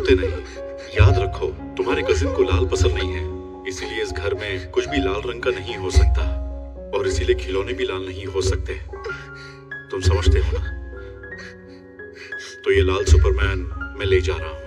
होते नहीं। याद रखो, तुम्हारे कजिन को लाल पसंद नहीं है, इसीलिए इस घर में कुछ भी लाल रंग का नहीं हो सकता, और इसीलिए खिलौने भी लाल नहीं हो सकते। तुम समझते हो ना? तो ये लाल सुपरमैन मैं ले जा रहा हूँ।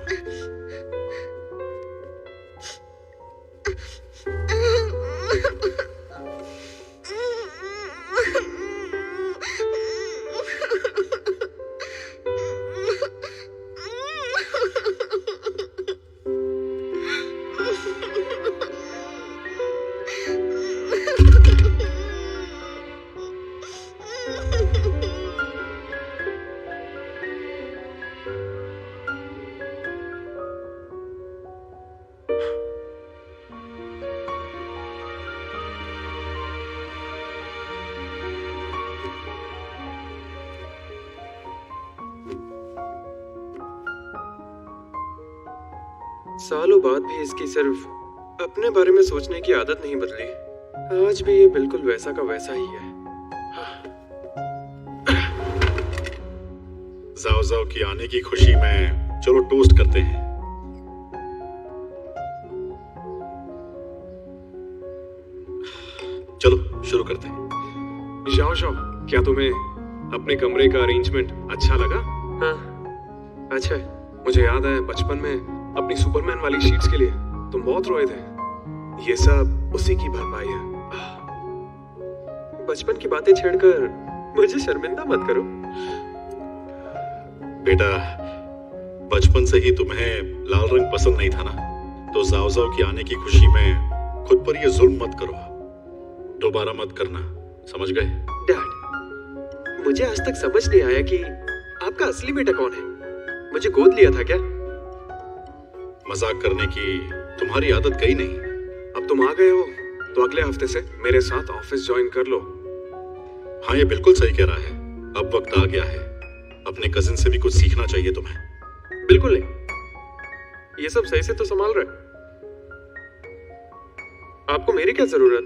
सालों बाद भी इसकी सिर्फ अपने बारे में सोचने की आदत नहीं बदली। आज भी ये बिल्कुल वैसा का वैसा ही है। जाओ जाओ की आने की खुशी में चलो टोस्ट करते हैं। चलो शुरू करते हैं। जाओ जाओ, क्या तुम्हें अपने कमरे का अरेंजमेंट अच्छा लगा? हाँ अच्छा है। मुझे याद है बचपन में अपनी सुपरमैन वाली शीट्स के लिए तुम बहुत रोए थे। ये सब उसी की भरपाई है। बचपन की बातें छेड़कर मुझे शर्मिंदा मत करो। बेटा, बचपन से ही तुम्हें लाल रंग पसंद नहीं था ना, तो जाओ जाओ की आने की खुशी में खुद पर ये जुल्म मत करो। दोबारा मत करना, समझ गए? डैड, मुझे आज तक समझ नहीं आया कि आपका असली बेटा कौन है। मुझे गोद लिया था क्या? मजाक करने की तुम्हारी आदत गई नहीं। अब तुम आ गए हो तो अगले हफ्ते से मेरे साथ ऑफिस ज्वाइन कर लो। हाँ, ये बिल्कुल सही कह रहा है। अब वक्त आ गया है, अपने कजिन से भी कुछ सीखना चाहिए तुम्हें। बिल्कुल नहीं, ये सब सही से तो संभाल रहे। आपको मेरी क्या जरूरत?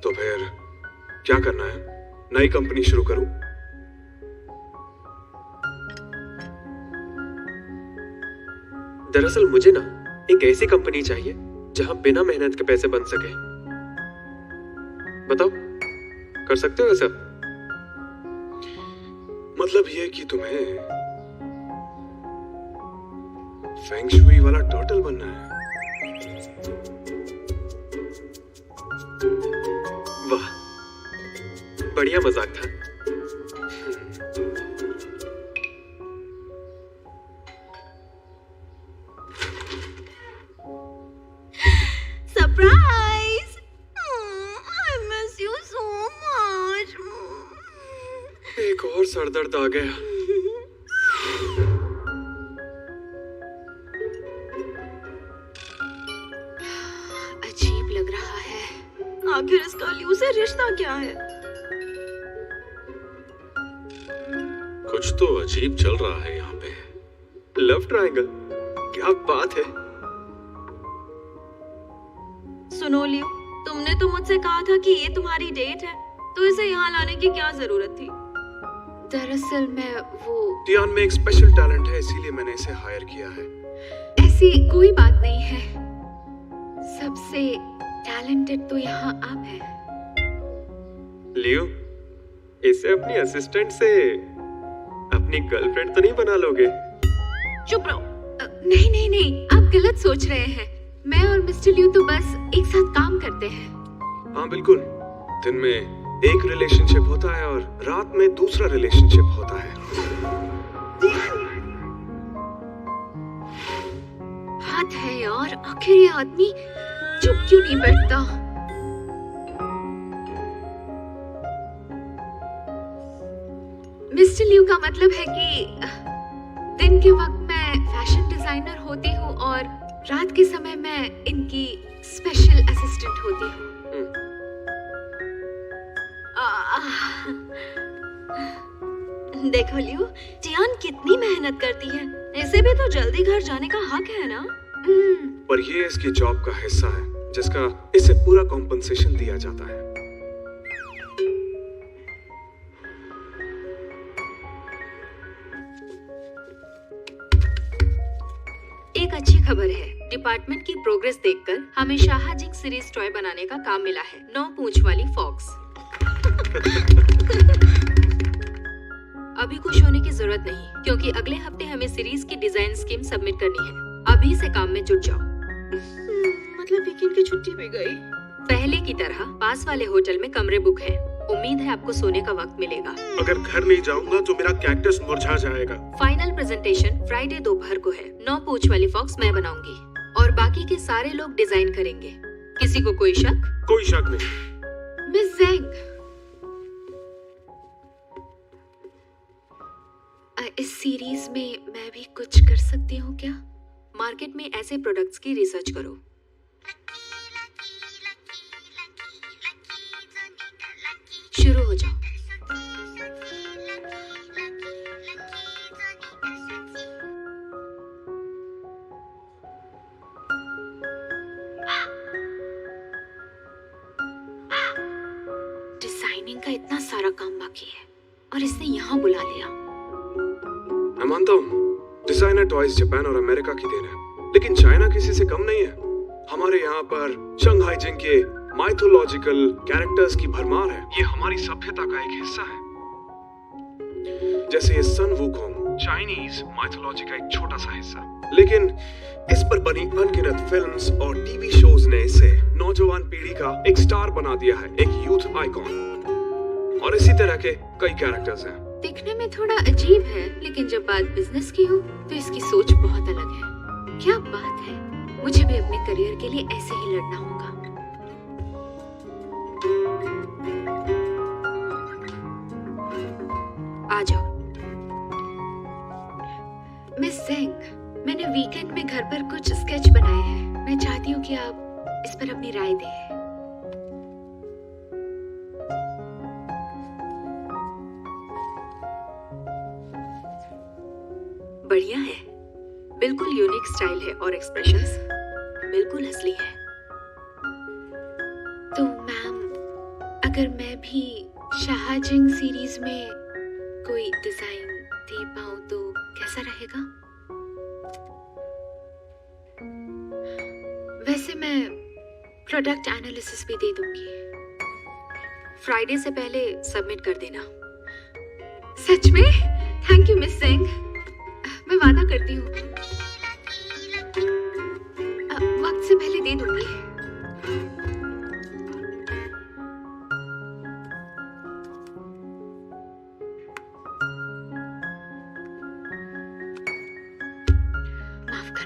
तो फिर क्या करना है? नई कंपनी शुरू करूं? दरअसल मुझे ना एक ऐसी कंपनी चाहिए जहां बिना मेहनत के पैसे बन सके। बताओ, कर सकते हो ऐसा? मतलब ये कि तुम्हें फेंग शुई वाला टर्टल बनना है। वाह, बढ़िया मजाक था। Surprise! I miss you so much. एक और सरदर्द आ गया। अजीब लग रहा है। आखिर इसका लियू से रिश्ता क्या है? कुछ तो अजीब चल रहा है यहाँ पे। Love triangle? क्या बात है। सुनो लियू, तुमने तो मुझसे कहा था कि ये तुम्हारी डेट है, तो इसे यहाँ लाने की क्या जरूरत थी? दरअसल मैं टियान में एक स्पेशल टैलेंट है, इसीलिए मैंने इसे हायर किया है। ऐसी कोई बात नहीं है। सबसे टैलेंटेड तो यहाँ आप हैं। लियो, इसे अपनी असिस्टेंट से अपनी गर्लफ्रेंड तो नहीं बना लोगे? चुप रहो। नहीं नहीं नहीं, आप गलत सोच रहे हैं। मैं और मिस्टर लियू तो बस एक साथ काम करते हैं। हाँ बिल्कुल, दिन में एक रिलेशनशिप होता है और रात में दूसरा रिलेशनशिप होता है। हाथ है यार, आखिर ये आदमी चुप क्यों नहीं बैठता? मिस्टर लियू का मतलब है कि दिन के वक्त मैं फैशन डिजाइनर होती हूँ और रात के समय मैं इनकी स्पेशल असिस्टेंट होती हूँ। देखो लियू, टियान कितनी मेहनत करती है। इसे भी तो जल्दी घर जाने का हक है ना? पर ये इसकी जॉब का हिस्सा है, जिसका इसे पूरा कॉम्पनसेशन दिया जाता है। एक अच्छी डिपार्टमेंट की प्रोग्रेस देखकर हमें शाहजिंग सीरीज टॉय बनाने का काम मिला है। 9 पूंछ वाली फॉक्स। अभी खुश होने की जरूरत नहीं, क्योंकि अगले हफ्ते हमें सीरीज की डिजाइन स्कीम सबमिट करनी है। अभी से काम में जुट जाओ। मतलब वीकेंड की छुट्टी भी गई। पहले की तरह पास वाले होटल में कमरे बुक हैं। उम्मीद है आपको सोने का वक्त मिलेगा। अगर घर नहीं जाऊंगा तो मेरा कैक्टस मुरझा जाएगा। फाइनल प्रेजेंटेशन फ्राइडे दोपहर को है। 9 पूंछ वाली फॉक्स मैं बनाऊंगी और बाकी के सारे लोग डिजाइन करेंगे। किसी को कोई शक? कोई शक नहीं। मिस जेंग, इस सीरीज में मैं भी कुछ कर सकती हूँ क्या? मार्केट में ऐसे प्रोडक्ट्स की रिसर्च करो। शुरू हो जाओ। डिजाइनिंग का इतना सारा काम बाकी है और इसने यहाँ बुला लिया। मैं मानता हूँ डिजाइनर टॉयज जापान और अमेरिका की देन है, लेकिन चाइना किसी से कम नहीं है। हमारे यहाँ पर शंघाई जिंग के माइथोलॉजिकल कैरेक्टर्स की भरमार है। ये हमारी सभ्यता का एक हिस्सा है। जैसे ये सन वुकोंग चाइनीज माइथोलॉजी का एक छोटा सा हिस्सा, लेकिन इस पर बनी अनगिनत फिल्म्स और टीवी शोज ने इसे नौजवान पीढ़ी का एक स्टार बना दिया है, एक यूथ आइकॉन। और इसी तरह के कई कैरेक्टर्स हैं। दिखने में थोड़ा अजीब है, लेकिन जब बात बिजनेस की हो तो इसकी सोच बहुत अलग है। क्या बात है, मुझे भी अपने करियर के लिए ऐसे ही लड़ना होगा। आ जाओ। मिस जेंग, मैंने वीकेंड में घर पर कुछ स्केच बनाए हैं। मैं चाहती हूँ कि आप इस पर अपनी राय दें। बढ़िया है, बिल्कुल यूनिक स्टाइल है और एक्सप्रेशंस बिल्कुल असली है। तो मैम, अगर मैं भी शाहजिंग सीरीज में कोई डिजाइन दे पाऊँ तो कैसा रहेगा? वैसे मैं प्रोडक्ट एनालिसिस भी दे दूंगी। फ्राइडे से पहले सबमिट कर देना। सच में? थैंक यू मिस सिंह, मैं वादा करती हूँ वक्त से पहले दे दूंगी।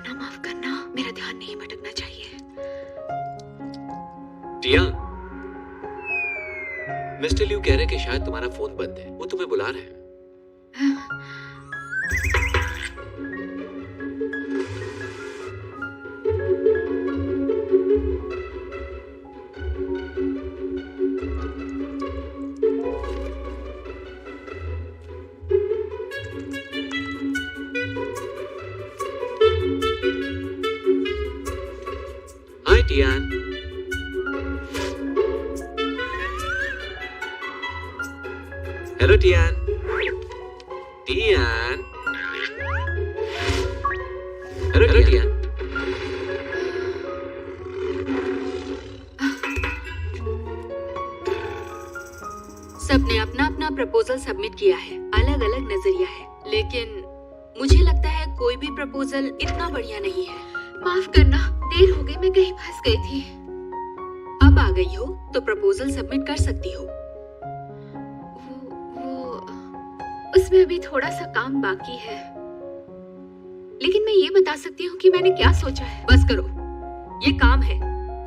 माफ करना, मेरा ध्यान नहीं भटकना चाहिए। टिया, मिस्टर लिू कह रहे कि शायद तुम्हारा फोन बंद है, वो तुम्हें बुला रहे हैं। Hi Tian. Hello Tian. Tian. Hello Tian. सबने अपना अपना प्रपोजल सबमिट किया है। अलग अलग नजरिया है, लेकिन मुझे लगता है कोई भी प्रपोजल इतना बढ़िया नहीं है। माफ करना, देर हो गई, मैं कहीं फंस गई थी। अब आ गई हो तो प्रपोजल सबमिट कर सकती हो। उसमें अभी थोड़ा सा काम बाकी है, लेकिन मैं ये बता सकती हूँ कि मैंने क्या सोचा है। बस करो, ये काम है,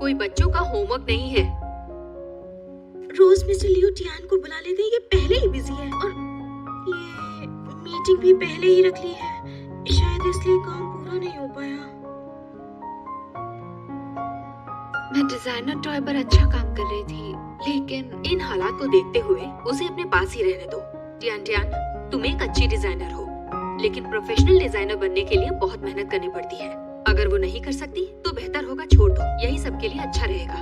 कोई बच्चों का होमवर्क नहीं है। रोज मिस्टर लियो टियान को बुला लेते हैं, ये पहले ही बिजी है और ये मीटिंग भी पहले ही रख ली है, शायद इसलिए काम पूरा नहीं हो पाया। मैं डिजाइनर टॉय पर अच्छा काम कर रही थी, लेकिन इन हालात को देखते हुए उसे अपने पास ही रहने दो। टियान, तुम एक अच्छी डिजाइनर हो, लेकिन प्रोफेशनल डिजाइनर बनने के लिए बहुत मेहनत करनी पड़ती है। अगर वो नहीं कर सकती तो बेहतर होगा छोड़ दो, यही सबके लिए अच्छा रहेगा।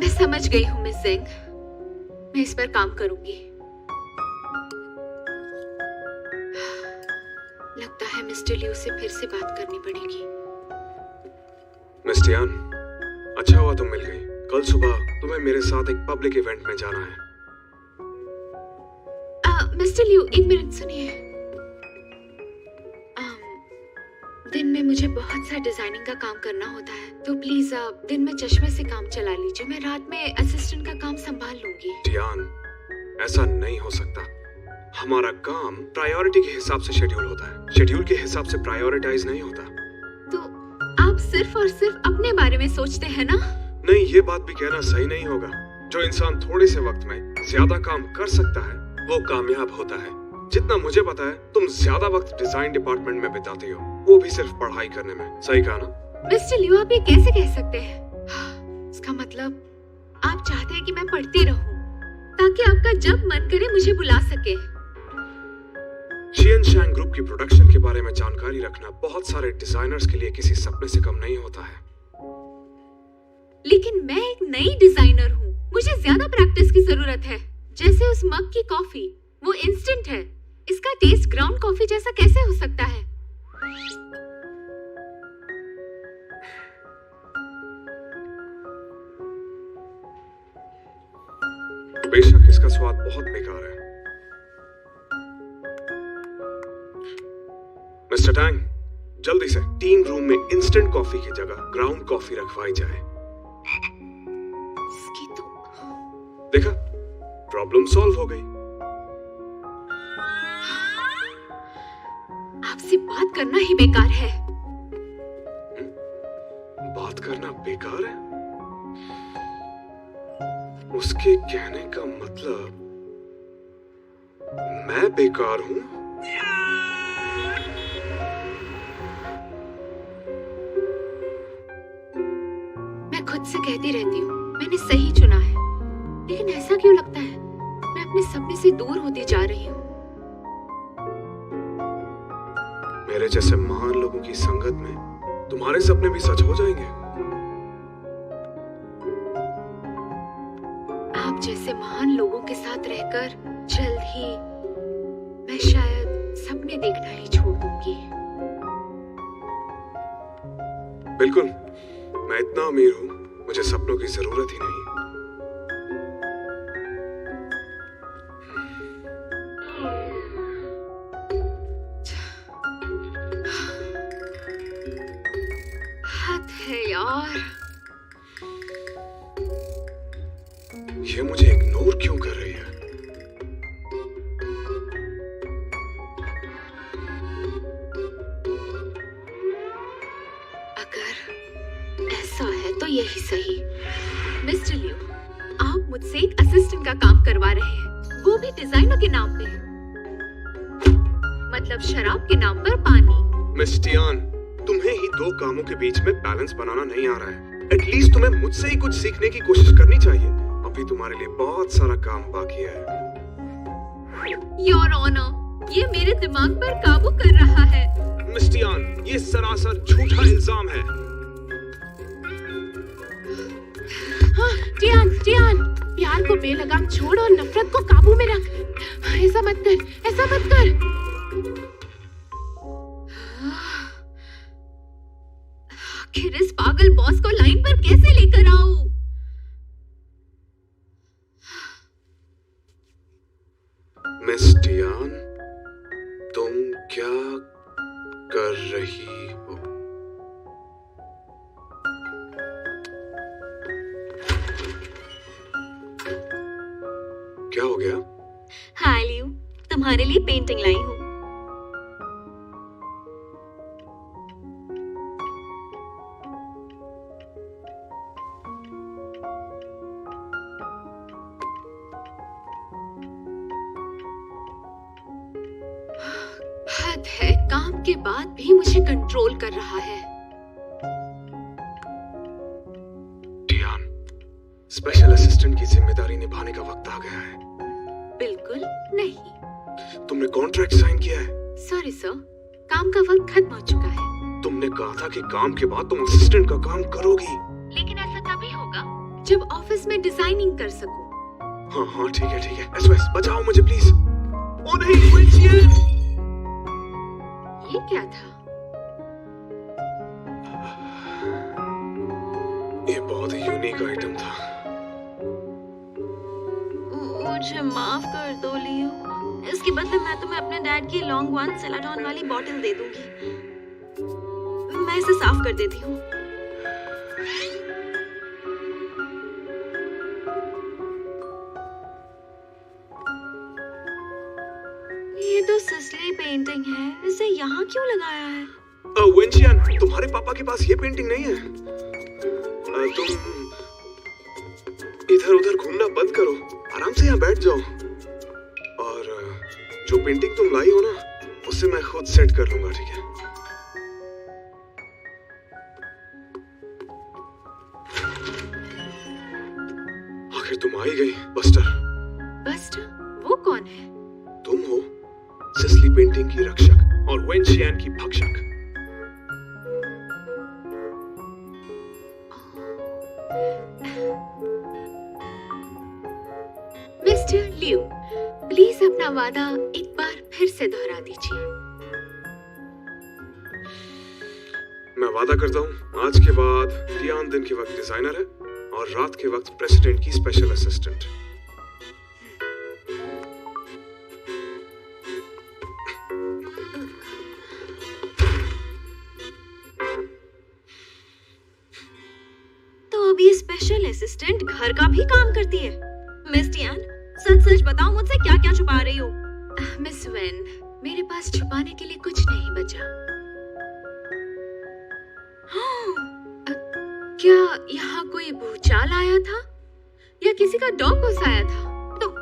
मैं समझ गई हूँ मिस सिंह, मैं इस पर काम करूंगी। लगता है मिस्टर लियू से फिर से बात करनी पड़ेगी। मिस टियान, अच्छा हुआ तुम मिल गई। कल सुबह तुम्हें मेरे साथ एक पब्लिक इवेंट में जाना है। मिस्टर लियो, एक मिनट सुनिए। दिन में मुझे बहुत सा डिजाइनिंग का काम करना होता है, तो प्लीज आप दिन में चश्मे से काम चला लीजिए। मैं रात में असिस्टेंट का काम संभाल लूंगी। टियान, ऐसा नहीं हो सकता। हमारा काम प्रायोरिटी के हिसाब से शेड्यूल होता है, शेड्यूल के हिसाब से प्रायोरिटाइज नहीं होता। तो आप सिर्फ और सिर्फ अपने बारे में सोचते हैं ना? नहीं, ये बात भी कहना सही नहीं होगा। जो इंसान थोड़े से वक्त में ज्यादा काम कर सकता है वो कामयाब होता है। जितना मुझे पता है तुम ज्यादा वक्त डिजाइन डिपार्टमेंट में बिताते हो, वो भी सिर्फ पढ़ाई करने में। सही कहा ना? मिस्टर लियो, आप ये कैसे कह सकते हैं? इसका मतलब आप चाहते हैं कि मैं पढ़ती रहूं ताकि आपका जब मन करे मुझे बुला सके। शियन शैंग ग्रुप की प्रोडक्शन के बारे में जानकारी रखना बहुत सारे डिजाइनर्स के लिए किसी सपने से कम नहीं होता है। लेकिन मैं एक नई डिजाइनर हूँ, मुझे ज्यादा प्रैक्टिस की जरूरत है। जैसे उस मग की कॉफी, वो इंस्टेंट है। इसका टेस्ट ग्राउंड कॉफी जैसा कैसे हो सकता है? बेशक इसका स्वाद बहुत बेकार है। मिस्टर टैंग, जल्दी से टीम रूम में इंस्टेंट कॉफी की जगह ग्राउंड कॉफी रखवाई जाए। इसकी तो देखा, प्रॉब्लम सॉल्व हो गई। आपसे बात करना ही बेकार है। बात करना बेकार है? उसके कहने का मतलब मैं बेकार हूं? मैं खुद से कहती रहती हूँ मैंने सही चुना है, लेकिन ऐसा क्यों लगता है मैं अपने सपने से दूर होती जा रही हूँ? मेरे जैसे महान लोगों की संगत में तुम्हारे सपने भी सच हो जाएंगे। आप जैसे महान लोगों के साथ रहकर जल्द ही मैं शायद सपने देखना ही छोड़ दूंगी। बिल्कुल, मैं इतना अमीर हूं, मुझे सपनों की जरूरत ही नहीं। हद है यार। ये मुझे इग्नोर क्यों कर रही है? अगर ऐसा है तो यही सही। मिस्टर लियो, आप मुझसे एक असिस्टेंट का काम करवा रहे हैं, वो भी डिजाइनर के नाम पे। मतलब शराब के नाम पर पानी। मिस टियान, तुम्हें ही दो कामों के बीच में बैलेंस बनाना नहीं आ रहा है। एटलीस्ट तुम्हें मुझसे ही कुछ सीखने की कोशिश करनी चाहिए। अभी तुम्हारे लिए बहुत सारा काम बाकी है। योर ऑनर, ये मेरे दिमाग पर काबू कर रहा है। मिस टियान, ये सरासर झूठा इल्जाम है। हाँ, टियान, प्यार को बेलगाम छोड़ और नफरत को काबू में रख। ऐसा मत कर, ऐसा मत कर। आखिर इस पागल बॉस को लाइन पर कैसे लेकर आऊं? मिस टियान, तुम क्या कर रही हो? क्या हो गया? हाय लियो, तुम्हारे लिए पेंटिंग लाई हूँ। हद है, काम के बाद भी मुझे कंट्रोल कर रहा है। टियान, स्पेशल असिस्टेंट की जिम्मेदारी निभाने का वक्त आ गया है। बिल्कुल नहीं। तुमने कॉन्ट्रैक्ट साइन किया है। सॉरी सर, काम का वक्त खत्म हो चुका है। तुमने कहा था कि काम के बाद तुम असिस्टेंट का काम करोगी। लेकिन ऐसा तभी होगा जब ऑफिस में डिजाइनिंग कर सकूं। हाँ, ठीक है। एसओएस, बचाओ मुझे प्लीज। ओ नहीं, विंचियन! ये क्या था? यूनिक आइटम था। मुझे माफ कर दो लियो। इसके बदले मैं तुम्हें अपने डैड की लॉन्ग वन सेलाडॉन वाली बॉटल दे दूंगी। मैं इसे साफ कर देती हूँ। ये तो सिसली पेंटिंग है, इसे यहाँ क्यों लगाया है? वेंचियान, तुम्हारे पापा के पास ये पेंटिंग नहीं है। तुम इधर उधर घूमना बंद करो, आराम से यहाँ बैठ जाओ। और जो पेंटिंग तुम लाई हो ना, उसे मैं खुद सेट कर लूंगा, ठीक है? आखिर तुम आ ही गई, बस्टर। बस्टर? वो कौन है? तुम हो सिसली पेंटिंग की रक्षक और वेंचियान की भक्षक। मिस्टर लियो, प्लीज अपना वादा एक बार फिर से दोहरा दीजिए। मैं वादा करता हूँ, आज के बाद टियान दिन के वक्त डिजाइनर है और रात के वक्त प्रेसिडेंट की स्पेशल असिस्टेंट। तो अब ये स्पेशल असिस्टेंट घर का भी काम करती है। मिस टियान, सच सच बताओ, मुझसे क्या क्या छुपा रही हो? मिस वेन, मेरे पास छुपाने के लिए कुछ नहीं बचा। क्या यहाँ कोई भूचाल आया था या किसी का डॉग घुस आया था? तो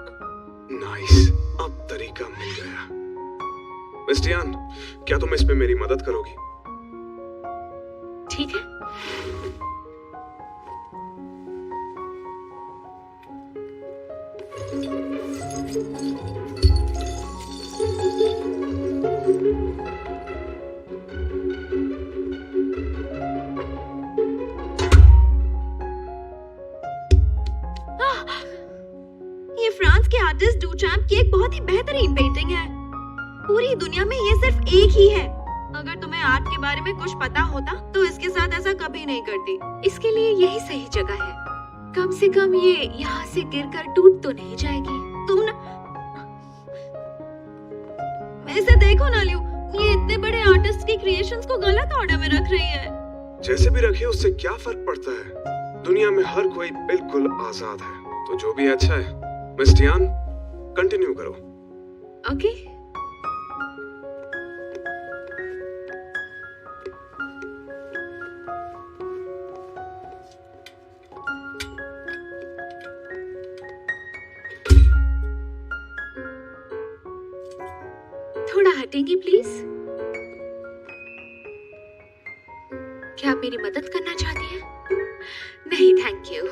नाइस, अब तरीका मिल गया। मिस टियान, क्या तुम इसमें मेरी मदद करोगी? ठीक है। ये फ्रांस के आर्टिस्ट डुचैम्प की एक बहुत ही बेहतरीन पेंटिंग है। पूरी दुनिया में ये सिर्फ एक ही है। अगर तुम्हें आर्ट के बारे में कुछ पता होता तो इसके साथ ऐसा कभी नहीं करती। इसके लिए यही सही जगह है। कम से कम ये यहाँ से गिरकर टूट तो नहीं जाएगी। तुम ना इसे देखो ना लियो, ये इतने बड़े आर्टिस्ट की क्रिएशंस को गलत ऑर्डर में रख रही है। जैसे भी रखे उससे क्या फर्क पड़ता है? दुनिया में हर कोई बिल्कुल आजाद है, तो जो भी अच्छा है। मिस टियान, कंटिन्यू करो। ओके। थोड़ा हटेंगी प्लीज? क्या आप मेरी मदद करना चाहती हैं? नहीं, थैंक यू।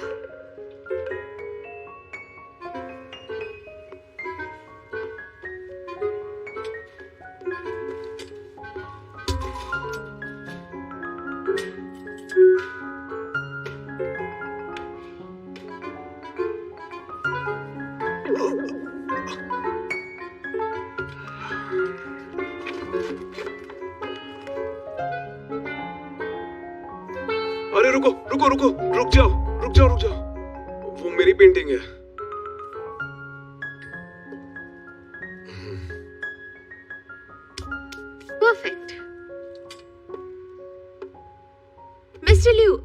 अरे रुको रुको रुको, रुक जाओ रुक जाओ रुक जाओ, वो मेरी पेंटिंग है। परफेक्ट। मिस्टर लिू,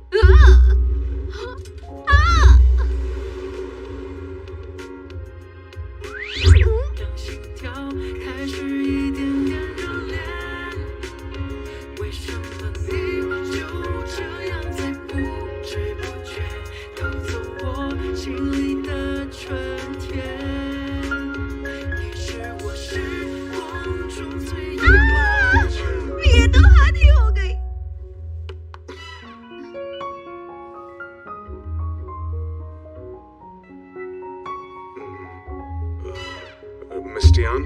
ये तो हद ही हो गई। मिस टियान,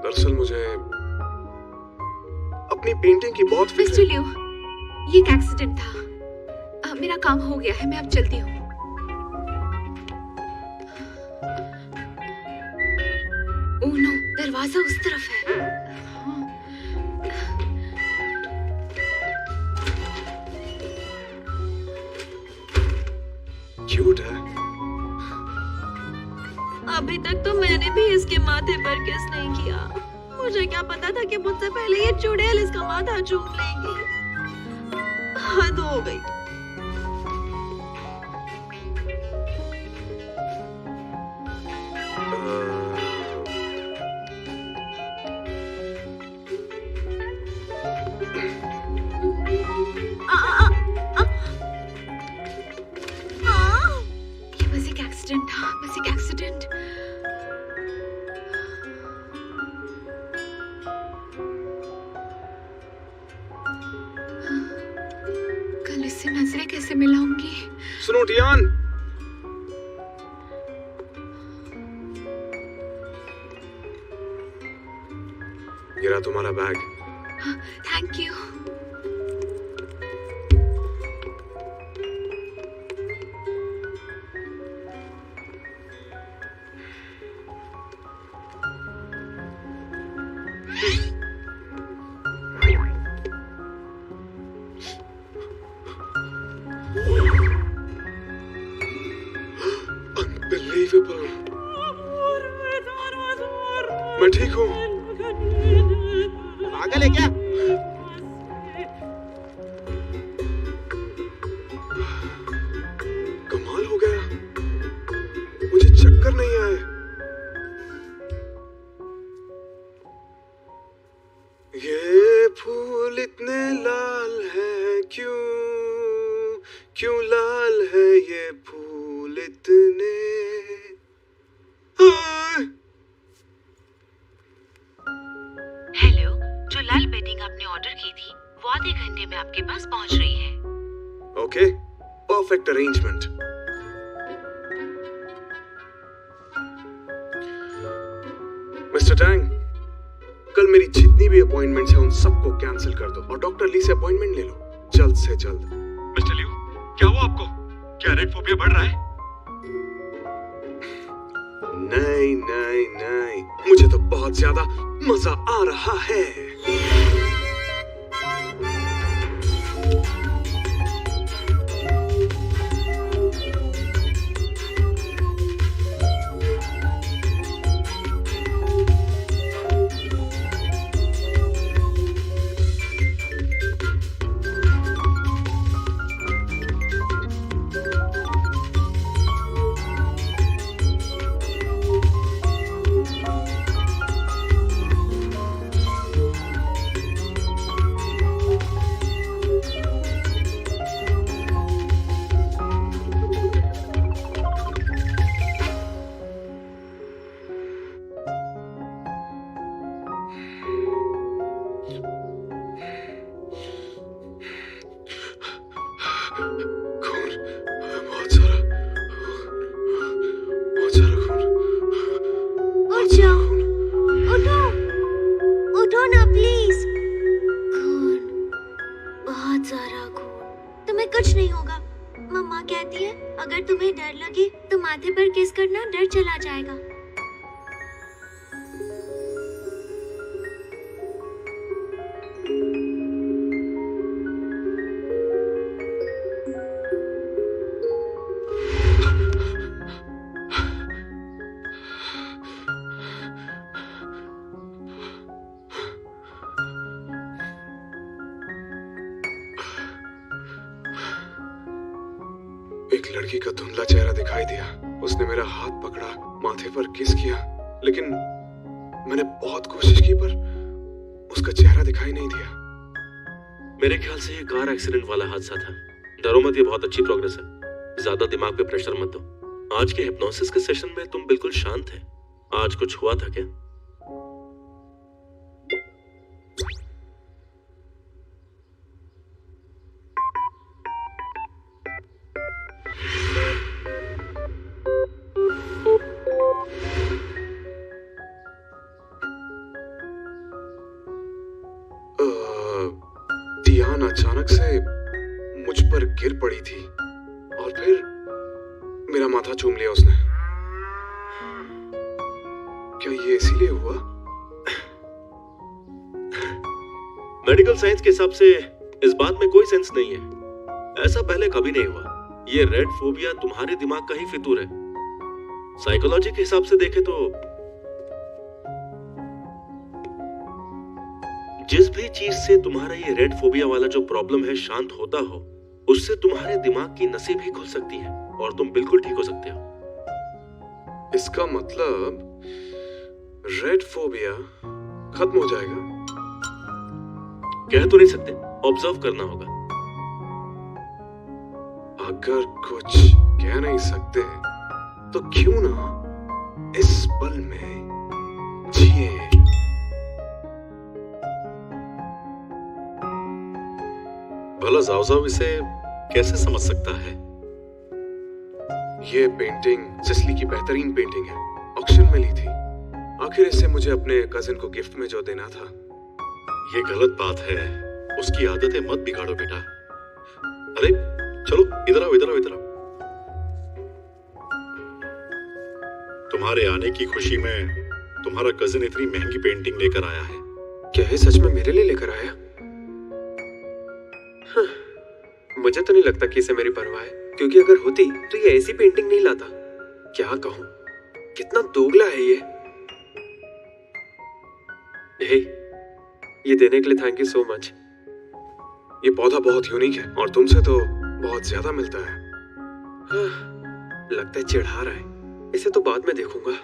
दरअसल मुझे अपनी पेंटिंग की बहुत फिक्र मिस्टर लिू, ये एक एक्सीडेंट था। मेरा काम हो गया है, मैं अब चलती हूँ। ओह नो, दरवाजा उस तरफ है। अभी तक तो मैंने भी इसके माथे पर किस नहीं किया। मुझे क्या पता था कि मुझसे पहले ये चुड़ैल इसका माथा चूम लेंगी। हद हो गई। ये बस एक एक्सीडेंट था, बस एक एक्सीडेंट। कल इससे नजरें कैसे मिलाऊंगी? सुनो टियान, ये रहा तुम्हारा बैग। Thank you. Unbelievable. मैं ठीक हूँ। पागल है क्या? कमाल हो गया, मुझे चक्कर नहीं आए। ये फूल इतने लाल है क्यों, क्यों लाल है ये फूल इतने। हेलो, जो लाल बेडिंग आपने ऑर्डर की थी वो आधे घंटे में आपके पास पहुंच रही है। Okay, perfect arrangement. Mister Tang, कल मेरी जितनी भी अपॉइंटमेंट्स हैं उन सबको कैंसिल कर दो और डॉक्टर ली से अपॉइंटमेंट ले लो जल्द से जल्द। मिस्टर लिू, क्या हुआ आपको? क्या रेड फोबिया बढ़ रहा है? नहीं नहीं नहीं, मुझे तो बहुत ज्यादा मजा आ रहा है। खून, बहुत सारा खून। उठ जाओ, उठो, उठो ना प्लीज। खून, बहुत सारा खून। तुम्हें कुछ नहीं होगा। मम्मा कहती है अगर तुम्हें डर लगे तो माथे पर किस करना, डर चला जाएगा। एक लड़की का धुंधला चेहरा दिखाई दिया। उसने मेरा हाथ पकड़ा, माथे पर किस किया, लेकिन मैंने बहुत कोशिश की पर उसका चेहरा दिखाई नहीं दिया। मेरे ख्याल से ये कार एक्सीडेंट वाला हादसा था। डरो मत, ये बहुत अच्छी प्रोग्रेस है। ज्यादा दिमाग पे प्रेशर मत दो। आज के हिप्नोसिस के सेशन में तुम बिल्कुल शांत थे। आज कुछ हुआ था क्या? टियान अचानक से मुझ पर गिर पड़ी थी और फिर मेरा माथा चूम लिया उसने। क्या ये इसीलिए हुआ? मेडिकल साइंस के हिसाब से इस बात में कोई सेंस नहीं है। ऐसा पहले कभी नहीं हुआ। ये रेड फोबिया तुम्हारे दिमाग का ही फितूर है। साइकोलॉजी के हिसाब से देखे तो जिस भी चीज से तुम्हारा ये रेड फोबिया वाला जो प्रॉब्लम है शांत होता हो, उससे तुम्हारे दिमाग की नसें भी खुल सकती है और तुम बिल्कुल ठीक हो सकते हो। इसका मतलब रेड फोबिया खत्म हो जाएगा? कह तो नहीं सकते, ऑब्जर्व करना होगा। अगर कुछ कह नहीं सकते तो क्यों ना इस पल में जिए। भला जाओ इसे कैसे समझ सकता है? ये पेंटिंग सिसली की बेहतरीन पेंटिंग है, ऑक्शन में ली थी। आखिर इसे मुझे अपने कजिन को गिफ्ट में जो देना था। ये गलत बात है, उसकी आदतें मत बिगाड़ो बेटा। अरे चलो इधर आओ, इधर आओ, इधर आओ। तुम्हारे आने की खुशी में तुम्हारा कजिन इतनी महंगी पेंटिंग लेकर आया है। क्या है सच में मेरे लिए लेकर आया? मुझे तो नहीं लगता कि इसे मेरी परवाह है, क्योंकि अगर होती तो ये ऐसी पेंटिंग नहीं लाता। क्या कहूं, कितना दोगला है ये। हे, ये देने के लिए थैंक यू सो मच। ये पौधा बहुत यूनिक है और तुमसे तो बहुत ज्यादा मिलता है। लगता है चिढ़ा रहा है, इसे तो बाद में देखूंगा।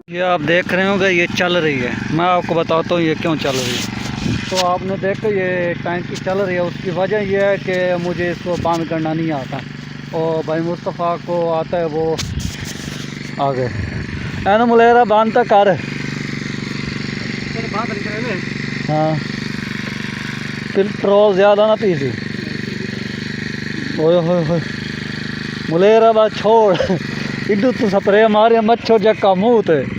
ये आप देख रहे होंगे, ये चल रही है। मैं आपको बताता हूँ ये क्यों चल रही है। तो आपने देखा ये टैंकी चल रही है, उसकी वजह यह है कि मुझे इसको बंद करना नहीं आता और भाई मुस्तफ़ा को आता है, वो आगे एन मुलेरा बंद तक कर। हाँ पेट्रोल ज़्यादा ना पीसी। ओए होए होए मुलेरा बात छोड़, इधर तो स्प्रे मारे मच्छर जक्का मुँह ते।